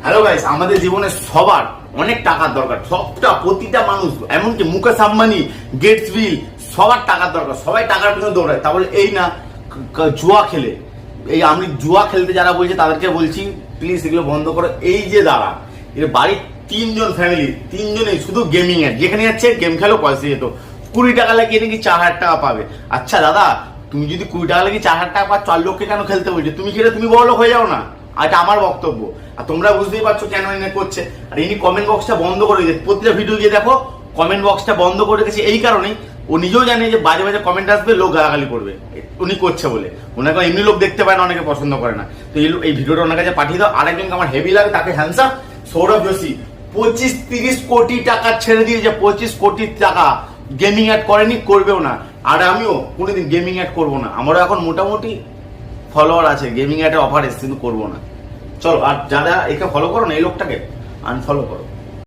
Hello guys, আমাদের জীবনে সবার অনেক টাকার দরকার, প্রতিটা মানুষ, এমনকি মুকেশ আম্বানি, গেটস বিল, সবার টাকার দরকার, সবাই টাকার পিছনে দৌড়ায়। তাহলে এই না জুয়া খেলে, এই আমি জুয়া খেলতে যারা বলছে তাদেরকে বলছি প্লিজ এগুলো বন্ধ করো। এই যে দাঁড়া, এর বাড়ির 3 জন ফ্যামিলি, 3 জনেই শুধু গেমিং এর, যেখানে যাচ্ছে গেম খেলো পয়সা যেত, 20 টাকা লাগিয়ে নাকি 4000 টাকা পাবে। আচ্ছা দাদা, তুমি যদি 20 টাকা লাগিয়ে 4000 টাকা পাও, 4 লোককে কেন খেলতে বলছো? তুমি খেলে তুমি বড় লোক হয়ে যাও না। এটা আমার বক্তব্য, আর তোমরা বুঝতেই পারছো কেন এনে করছে। আর ইনি কমেন্ট বক্সটা বন্ধ করে দিয়েছে, প্রতিটা ভিডিও গিয়ে দেখো কমেন্ট বক্সটা বন্ধ করে রেখেছে এই কারণেই, ও নিজেও জানে যে বাজে বাজে কমেন্ট আসবে, লোক গালাগালি করবে, উনি করছে বলে। ওনাকে এমনি লোক দেখতে পায় না, অনেকে পছন্দ করে না। তো এই ভিডিওটা ওনার কাছে পাঠিয়ে দাও। আরেকজনকে আমার হেভি লাগে, তাকে হ্যান্ডসাম, সৌরভ যোশী 25-30 কোটি টাকা ছেড়ে দিয়েছে, 25 কোটি টাকা। গেমিং অ্যাড করেনি, করবেও না। আর আমিও কোনোদিন গেমিং অ্যাড করবো না। আমারও এখন মোটামুটি ফলোয়ার আছে, গেমিং অ্যাডের অফার এসে, কিন্তু করবো না। চলো, আর যারা একে ফলো করো না, এই লোকটাকে আনফলো করো।